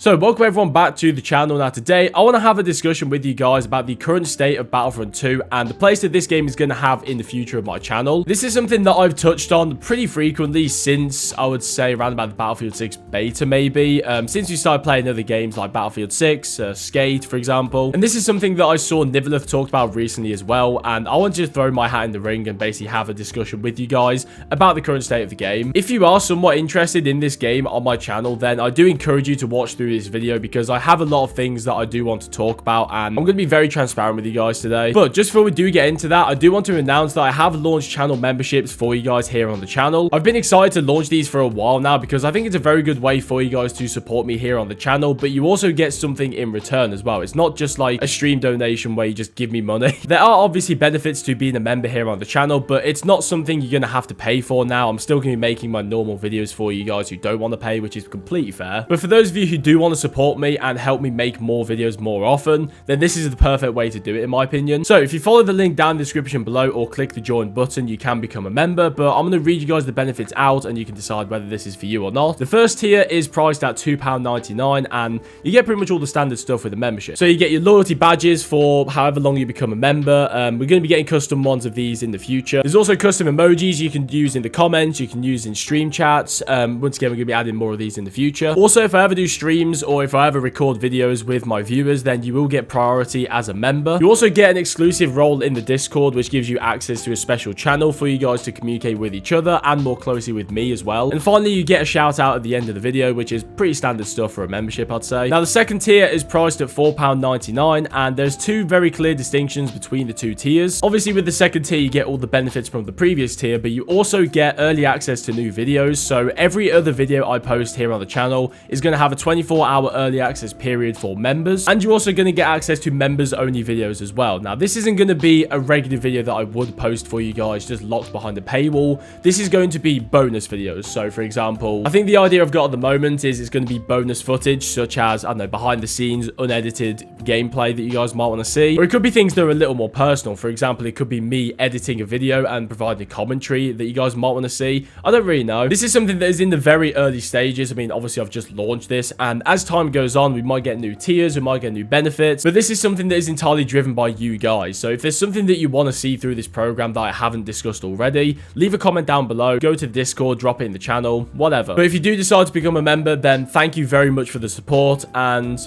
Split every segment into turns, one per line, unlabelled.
So, welcome everyone back to the channel. Now today, I want to have a discussion with you guys about the current state of Battlefront 2 and the place that this game is going to have in the future of my channel. This is something that I've touched on pretty frequently since, I would say, around about the Battlefield 6 beta maybe. Since we started playing other games like Battlefield 6, Skate, for example. And this is something that I saw Niveleth talk about recently as well, and I wanted to throw my hat in the ring and basically have a discussion with you guys about the current state of the game. If you are somewhat interested in this game on my channel, then I do encourage you to watch through this video because I have a lot of things that I do want to talk about, and I'm going to be very transparent with you guys today. But just before we do get into that, I do want to announce that I have launched channel memberships for you guys here on the channel. I've been excited to launch these for a while now because I think it's a very good way for you guys to support me here on the channel, but you also get something in return as well. It's not just like a stream donation where you just give me money. There are obviously benefits to being a member here on the channel, but it's not something you're going to have to pay for now. I'm still going to be making my normal videos for you guys who don't want to pay, which is completely fair. But for those of you who do want to support me and help me make more videos more often, then this is the perfect way to do it in my opinion. So if you follow the link down in the description below or click the join button, you can become a member, but I'm going to read you guys the benefits out and you can decide whether this is for you or not. The first tier is priced at £2.99 and you get pretty much all the standard stuff with the membership. So you get your loyalty badges for however long you become a member. We're going to be getting custom ones of these in the future. There's also custom emojis you can use in the comments, you can use in stream chats. Once again, we're going to be adding more of these in the future. Also, if I ever do streams or if I ever record videos with my viewers, then you will get priority as a member. You also get an exclusive role in the Discord, which gives you access to a special channel for you guys to communicate with each other and more closely with me as well. And finally, you get a shout out at the end of the video, which is pretty standard stuff for a membership, I'd say. Now, the second tier is priced at £4.99, and there's two very clear distinctions between the two tiers. Obviously, with the second tier, you get all the benefits from the previous tier, but you also get early access to new videos. So every other video I post here on the channel is going to have a 24-hour early access period for members, and you're also going to get access to members only videos as well. Now, this isn't going to be a regular video that I would post for you guys just locked behind a paywall. This is going to be bonus videos. So for example, I think the idea I've got at the moment is it's going to be bonus footage such as, I don't know, behind the scenes unedited gameplay that you guys might want to see, or it could be things that are a little more personal. For example, it could be me editing a video and providing a commentary that you guys might want to see. I don't really know. This is something that is in the very early stages. I mean, obviously I've just launched this, and as time goes on, we might get new tiers, we might get new benefits, but this is something that is entirely driven by you guys. So if there's something that you want to see through this program that I haven't discussed already, leave a comment down below, go to the Discord, drop it in the channel, whatever. But if you do decide to become a member, then thank you very much for the support, and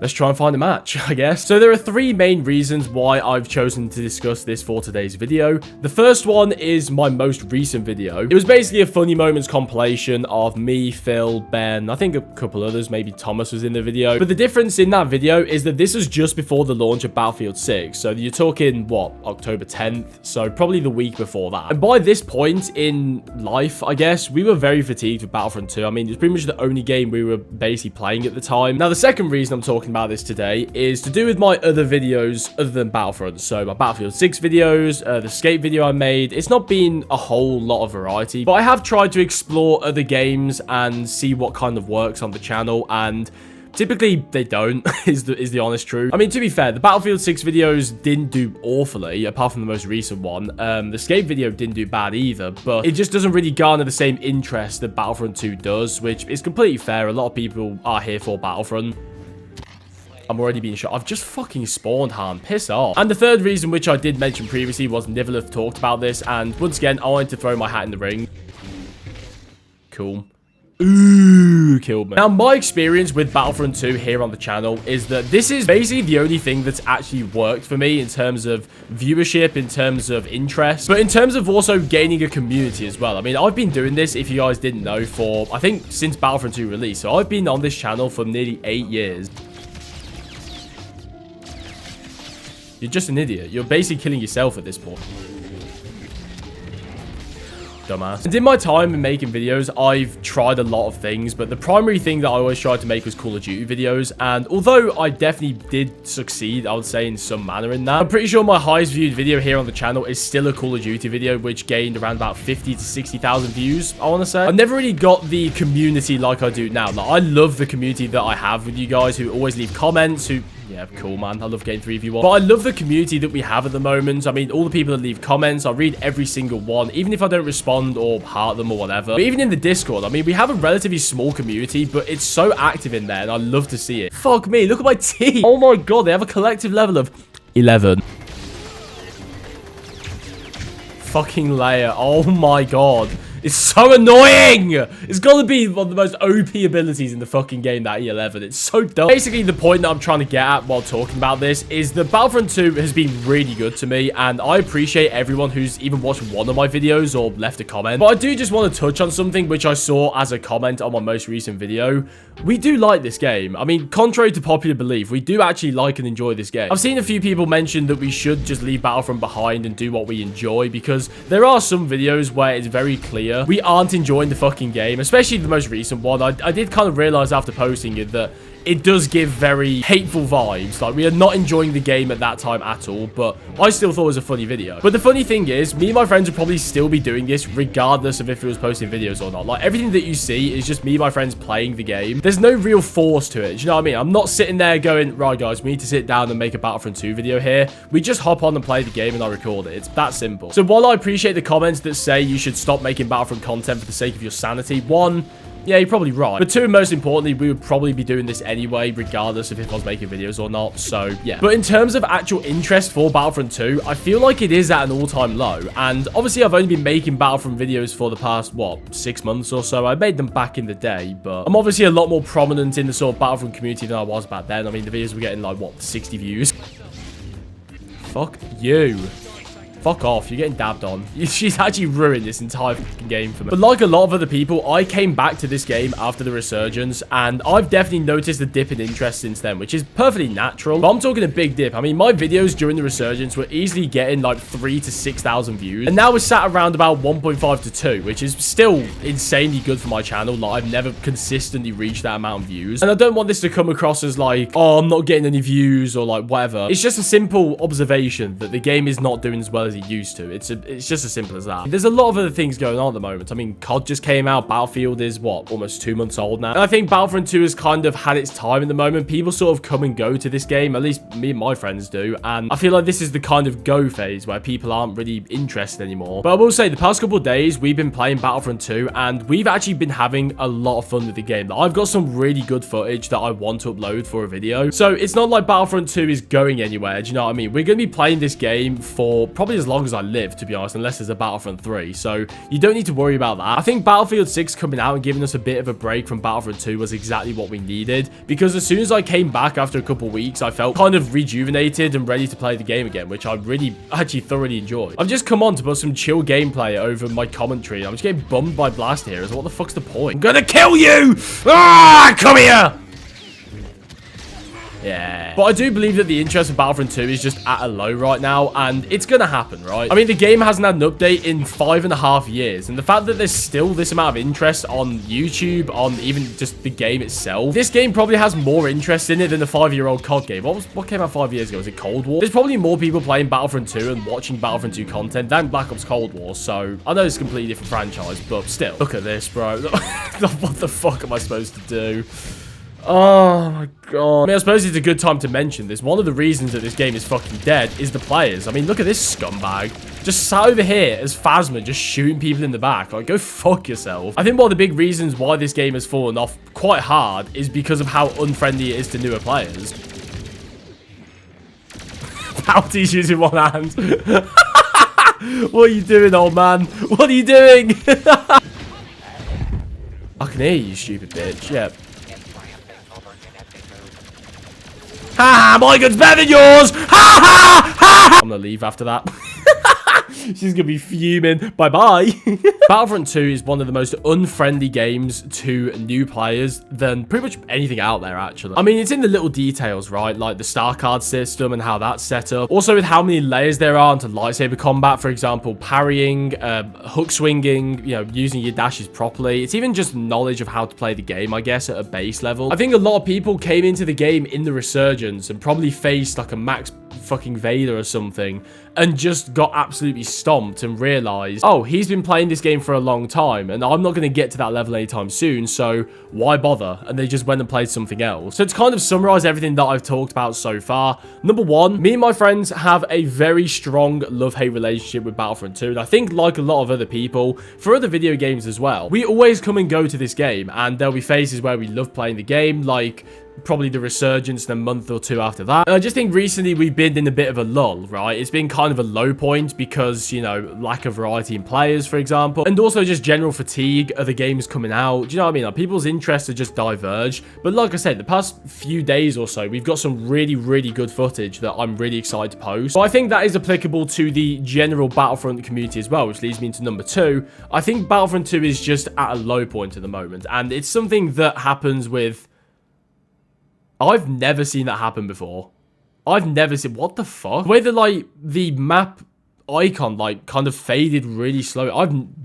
let's try and find a match, I guess. So there are three main reasons why I've chosen to discuss this for today's video. The first one is my most recent video. It was basically a funny moments compilation of me, Phil, Ben, I think a couple others, maybe Thomas was in the video. But the difference in that video is that this was just before the launch of Battlefield 6. So you're talking, what, October 10th? So probably the week before that. And by this point in life, I guess, we were very fatigued with Battlefront 2. I mean, it's pretty much the only game we were basically playing at the time. Now, the second reason I'm talking about this today is to do with my other videos other than Battlefront. So my Battlefield 6 videos, the Skate video I made, it's not been a whole lot of variety, but I have tried to explore other games and see what kind of works on the channel, and typically they don't, is the honest truth. I mean, to be fair, the Battlefield 6 videos didn't do awfully, apart from the most recent one. The Skate video didn't do bad either, but it just doesn't really garner the same interest that Battlefront 2 does, which is completely fair. A lot of people are here for Battlefront. I'm already being shot. I've just fucking spawned, Han. Piss off. And the third reason, which I did mention previously, was Niveleth talked about this, and once again, I wanted to throw my hat in the ring. Cool. Ooh, killed me. Now, my experience with Battlefront 2 here on the channel is that this is basically the only thing that's actually worked for me in terms of viewership, in terms of interest, but in terms of also gaining a community as well. I mean, I've been doing this, if you guys didn't know, for, I think, since Battlefront 2 release. So I've been on this channel for nearly 8 years. You're just an idiot. You're basically killing yourself at this point. Dumbass. And in my time in making videos, I've tried a lot of things, but the primary thing that I always tried to make was Call of Duty videos. And although I definitely did succeed, I would say, in some manner in that, I'm pretty sure my highest viewed video here on the channel is still a Call of Duty video, which gained around about 50 to 60,000 views, I want to say. I never really got the community like I do now. Like, I love the community that I have with you guys who always leave comments, who Yeah, cool, man. I love getting 3v1. But I love the community that we have at the moment. I mean, all the people that leave comments, I read every single one. Even if I don't respond respond or heart them or whatever. But even in the Discord, I mean, we have a relatively small community, but it's so active in there, and I love to see it. Fuck me, look at my team. Oh my god, they have a collective level of 11. Fucking layer. Oh my god. It's so annoying! It's gotta be one of the most OP abilities in the fucking game, that E11. It's so dumb. Basically, the point that I'm trying to get at while talking about this is that Battlefront 2 has been really good to me, and I appreciate everyone who's even watched one of my videos or left a comment. But I do just want to touch on something which I saw as a comment on my most recent video. We do like this game. I mean, contrary to popular belief, we do actually like and enjoy this game. I've seen a few people mention that we should just leave Battlefront behind and do what we enjoy, because there are some videos where it's very clear we aren't enjoying the fucking game, especially the most recent one. I did kind of realize after posting it that it does give very hateful vibes. Like, we are not enjoying the game at that time at all, but I still thought it was a funny video. But the funny thing is, me and my friends would probably still be doing this regardless of if it was posting videos or not. Like, everything that you see is just me and my friends playing the game. There's no real force to it. Do you know what I mean? I'm not sitting there going, right guys, we need to sit down and make a Battlefront 2 video here. We just hop on and play the game and I record it. It's that simple. So while I appreciate the comments that say you should stop making Battlefront content for the sake of your sanity, one, yeah, you're probably right. But two, most importantly, we would probably be doing this anyway, regardless of if I was making videos or not. So, yeah. But in terms of actual interest for Battlefront 2, I feel like it is at an all-time low. And obviously, I've only been making Battlefront videos for the past, what, 6 months or so. I made them back in the day, but I'm obviously a lot more prominent in the sort of Battlefront community than I was back then. I mean, the videos were getting, like, what, 60 views? Fuck you. Fuck off, you're getting dabbed on. She's actually ruined this entire fucking game for me. But like a lot of other people, I came back to this game after the resurgence, and I've definitely noticed a dip in interest since then, which is perfectly natural. But I'm talking a big dip. I mean, my videos during the resurgence were easily getting like 3,000 to 6,000 views, and now we're sat around about 1.5 to 2, which is still insanely good for my channel. Like, I've never consistently reached that amount of views, and I don't want this to come across as like, oh, I'm not getting any views or like whatever. It's just a simple observation that the game is not doing as well as it used to. It's just as simple as that. There's a lot of other things going on at the moment. I mean, COD just came out. Battlefield is, what, almost 2 months old now. And I think Battlefront 2 has kind of had its time at the moment. People sort of come and go to this game. At least me and my friends do. And I feel like this is the kind of go phase where people aren't really interested anymore. But I will say, the past couple of days, we've been playing Battlefront 2, and we've actually been having a lot of fun with the game. I've got some really good footage that I want to upload for a video. So it's not like Battlefront 2 is going anywhere. Do you know what I mean? We're going to be playing this game for probably as long as I live, to be honest, unless there's a Battlefront 3. So you don't need to worry about that. I think Battlefield 6 coming out and giving us a bit of a break from Battlefront 2 was exactly what we needed, because as soon as I came back after a couple of weeks, I felt kind of rejuvenated and ready to play the game again, which I really actually thoroughly enjoyed. I've just come on to put some chill gameplay over my commentary. I'm just getting bummed by blast here. So what the fuck's the point? I'm gonna kill you! Ah, come here! Yeah. But I do believe that the interest of Battlefront 2 is just at a low right now, and it's gonna happen, right? I mean, the game hasn't had an update in 5.5 years, and the fact that there's still this amount of interest on YouTube, on even just the game itself, this game probably has more interest in it than the 5-year-old COD game. What came out 5 years ago? Was it Cold War? There's probably more people playing Battlefront 2 and watching Battlefront 2 content than Black Ops Cold War, so I know it's a completely different franchise, but still. Look at this, bro. What the fuck am I supposed to do? Oh my god. I mean, I suppose it's a good time to mention this. One of the reasons that this game is fucking dead is the players. I mean, look at this scumbag. Just sat over here as Phasma, just shooting people in the back. Like, go fuck yourself. I think one of the big reasons why this game has fallen off quite hard is because of how unfriendly it is to newer players. Bounty's using one hand. What are you doing, old man? What are you doing? I can hear you, stupid bitch. Yep. Ha! My gun's better than yours! Ha ha! Ha! I'm gonna leave after that. She's gonna be fuming. Bye-bye. Battlefront 2 is one of the most unfriendly games to new players than pretty much anything out there, actually. I mean, it's in the little details, right? Like the star card system and how that's set up. Also with how many layers there are into lightsaber combat, for example, parrying, hook swinging, you know, using your dashes properly. It's even just knowledge of how to play the game, I guess, at a base level. I think a lot of people came into the game in the resurgence and probably faced like a max fucking Vader or something, and just got absolutely stomped and realized, oh, he's been playing this game for a long time, and I'm not going to get to that level anytime soon, so why bother? And they just went and played something else. So to kind of summarize everything that I've talked about so far, number one, me and my friends have a very strong love-hate relationship with Battlefront 2, and I think like a lot of other people, for other video games as well, we always come and go to this game, and there'll be phases where we love playing the game, like probably the resurgence in a month or two after that. And I just think recently we've been in a bit of a lull, right? It's been kind of a low point because, you know, lack of variety in players, for example, and also just general fatigue of the games coming out. Do you know what I mean? Like, people's interests have just diverged. But like I said, the past few days or so, we've got some really, really good footage that I'm really excited to post. But I think that is applicable to the general Battlefront community as well, which leads me into number two. I think Battlefront 2 is just at a low point at the moment, and it's something that happens with... I've never seen that happen before. I've never seen... What the fuck? The way that, like, the map icon, like, kind of faded really slow.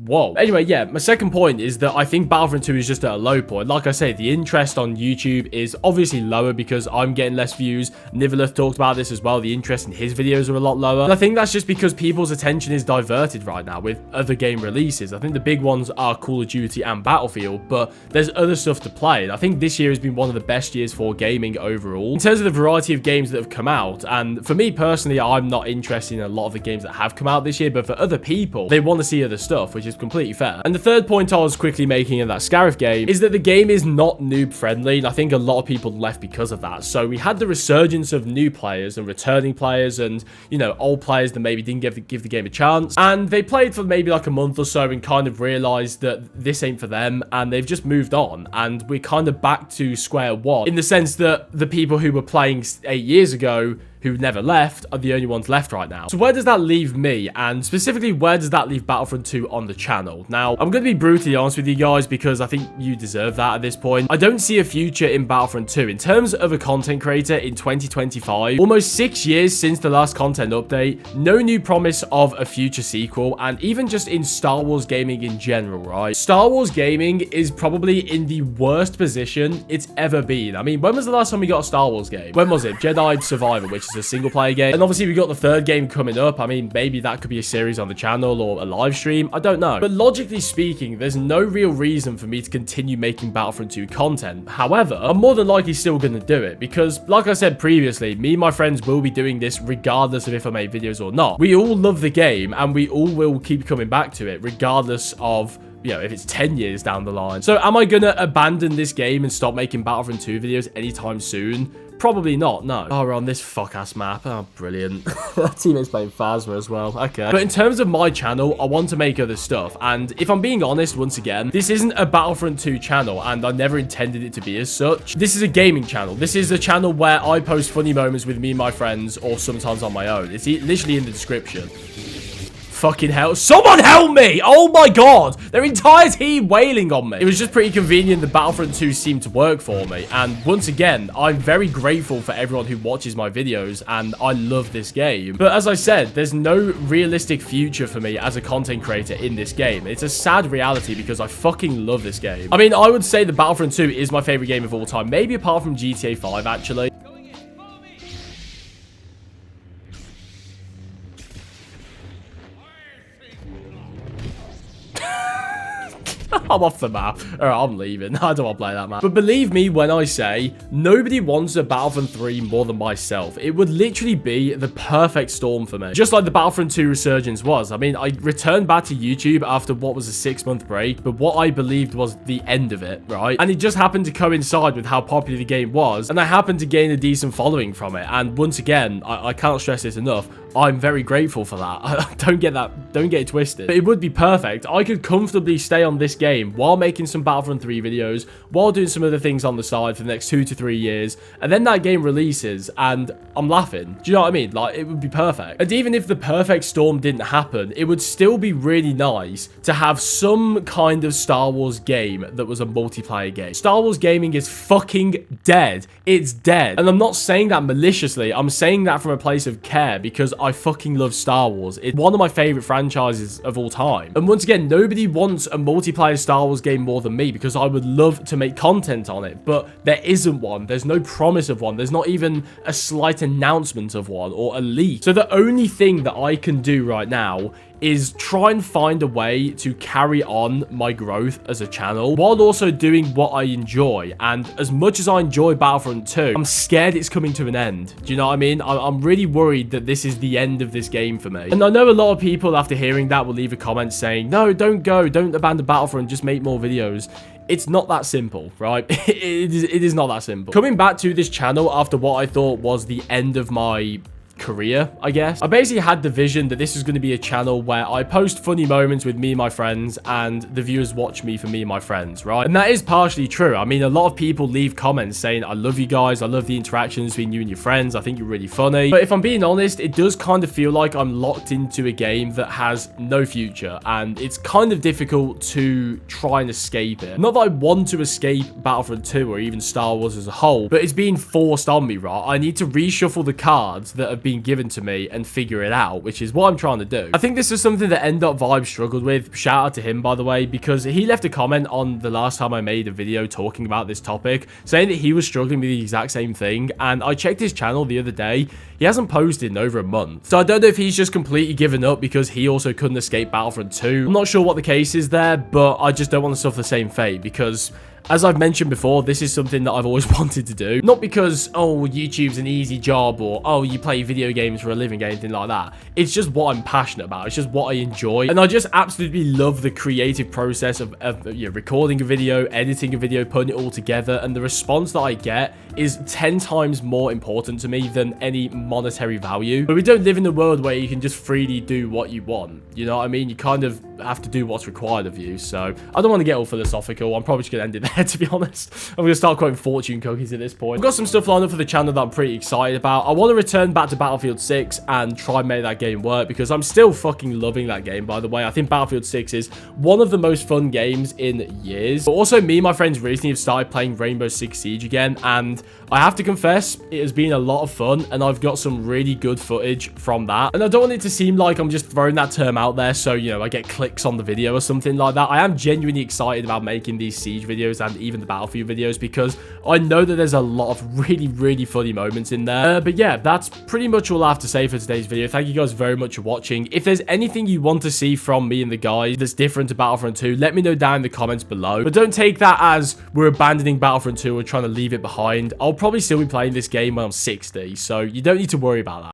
Whoa. Anyway, yeah, my second point is that I think Battlefront 2 is just at a low point. Like I say, the interest on YouTube is obviously lower because I'm getting less views. Nivelith talked about this as well. The interest in his videos are a lot lower. And I think that's just because people's attention is diverted right now with other game releases. I think the big ones are Call of Duty and Battlefield, but there's other stuff to play. And I think this year has been one of the best years for gaming overall in terms of the variety of games that have come out. And for me personally, I'm not interested in a lot of the games that have come out this year, but for other people, they want to see other stuff, which is completely fair. And the third point I was quickly making in that Scarif game is that the game is not noob friendly, and I think a lot of people left because of that. So we had the resurgence of new players and returning players and, you know, old players that maybe didn't give the game a chance, and they played for maybe like a month or so and kind of realized that this ain't for them, and they've just moved on, and we're kind of back to square one in the sense that the people who were playing 8 years ago who never left are the only ones left right now. So where does that leave me? And specifically, where does that leave Battlefront 2 on the channel? Now, I'm going to be brutally honest with you guys because I think you deserve that at this point. I don't see a future in Battlefront 2. In terms of a content creator in 2025, almost 6 years since the last content update, no new promise of a future sequel, and even just in Star Wars gaming in general, right? Star Wars gaming is probably in the worst position it's ever been. I mean, when was the last time we got a Star Wars game? When was it? Jedi Survivor, which is a single player game, and obviously we got the third game coming up. I mean, maybe that could be a series on the channel or a live stream, I don't know, but logically speaking, there's no real reason for me to continue making Battlefront 2 content. However, I'm more than likely still going to do it because, like I said previously, me and my friends will be doing this regardless of if I make videos or not. We all love the game and we all will keep coming back to it regardless of, you know, if it's 10 years down the line. So am I gonna abandon this game and stop making Battlefront 2 videos anytime soon? Probably not, no. Oh, we're on this fuck-ass map. Oh, brilliant. That teammate's playing Phasma as well. Okay. But in terms of my channel, I want to make other stuff. And if I'm being honest, once again, this isn't a Battlefront 2 channel, and I never intended it to be as such. This is a gaming channel. This is a channel where I post funny moments with me and my friends, or sometimes on my own. It's literally in the description. Fucking hell. Someone help me! Oh my god! Their entire team wailing on me. It was just pretty convenient that Battlefront 2 seemed to work for me. And once again, I'm very grateful for everyone who watches my videos, and I love this game. But as I said, there's no realistic future for me as a content creator in this game. It's a sad reality because I fucking love this game. I mean, I would say that Battlefront 2 is my favorite game of all time. Maybe apart from GTA 5, actually. I'm off the map. Alright, I'm leaving. I don't want to play that map. But believe me when I say, nobody wants a Battlefront 3 more than myself. It would literally be the perfect storm for me. Just like the Battlefront 2 resurgence was. I mean, I returned back to YouTube after what was a 6-month break, but what I believed was the end of it, right? And it just happened to coincide with how popular the game was, and I happened to gain a decent following from it. And once again, I can't stress this enough, I'm very grateful for that. Don't get it twisted. But it would be perfect. I could comfortably stay on this game while making some Battlefront 3 videos, while doing some other things on the side for the next 2 to 3 years, and then that game releases, and I'm laughing. Do you know what I mean? Like, it would be perfect. And even if the perfect storm didn't happen, it would still be really nice to have some kind of Star Wars game that was a multiplayer game. Star Wars gaming is fucking dead. It's dead. And I'm not saying that maliciously. I'm saying that from a place of care because I fucking love Star Wars. It's one of my favorite franchises of all time. And once again, nobody wants a multiplayer Star Star Wars game more than me because I would love to make content on it, but there isn't one. There's no promise of one. There's not even a slight announcement of one or a leak. So the only thing that I can do right now is try and find a way to carry on my growth as a channel while also doing what I enjoy. And as much as I enjoy Battlefront 2, I'm scared it's coming to an end. Do you know what I mean? I'm really worried that this is the end of this game for me. And I know a lot of people after hearing that will leave a comment saying, no, don't go, don't abandon Battlefront, just make more videos. It's not that simple, right? It is not that simple. Coming back to this channel after what I thought was the end of my career, I guess. I basically had the vision that this was going to be a channel where I post funny moments with me and my friends and the viewers watch me for me and my friends, right? And that is partially true. I mean, a lot of people leave comments saying, I love you guys, I love the interactions between you and your friends, I think you're really funny. But if I'm being honest, it does kind of feel like I'm locked into a game that has no future, and it's kind of difficult to try and escape it. Not that I want to escape Battlefront 2 or even Star Wars as a whole, but it's being forced on me, right? I need to reshuffle the cards that have been given to me and figure it out, which is what I'm trying to do. I think this is something that End.Vibe struggled with. Shout out to him, by the way, because he left a comment on the last time I made a video talking about this topic, saying that he was struggling with the exact same thing, and I checked his channel the other day. He hasn't posted in over a month. So I don't know if he's just completely given up because he also couldn't escape Battlefront 2. I'm not sure what the case is there, but I just don't want to suffer the same fate because, as I've mentioned before, this is something that I've always wanted to do. Not because, oh, YouTube's an easy job or, oh, you play video games for a living, anything like that. It's just what I'm passionate about. It's just what I enjoy. And I just absolutely love the creative process of recording a video, editing a video, putting it all together. And the response that I get is 10 times more important to me than any monetary value. But we don't live in a world where you can just freely do what you want. You know what I mean? You kind of have to do what's required of you. So I don't want to get all philosophical. I'm probably just going to end it there, to be honest. I'm going to start quoting fortune cookies at this point. I've got some stuff lined up for the channel that I'm pretty excited about. I want to return back to Battlefield 6 and try and make that game work because I'm still fucking loving that game, by the way. I think Battlefield 6 is one of the most fun games in years. But also, me and my friends recently have started playing Rainbow Six Siege again, and I have to confess, it has been a lot of fun, and I've got some really good footage from that. And I don't want it to seem like I'm just throwing that term out there so, you know, I get clicks on the video or something like that. I am genuinely excited about making these Siege videos and even the Battlefield videos because I know that there's a lot of really, really funny moments in there. But yeah, that's pretty much all I have to say for today's video. Thank you guys very much for watching. If there's anything you want to see from me and the guys that's different to Battlefront 2, let me know down in the comments below. But don't take that as we're abandoning Battlefront 2 or trying to leave it behind. I'll probably still be playing this game when I'm 60, so you don't need to worry about that.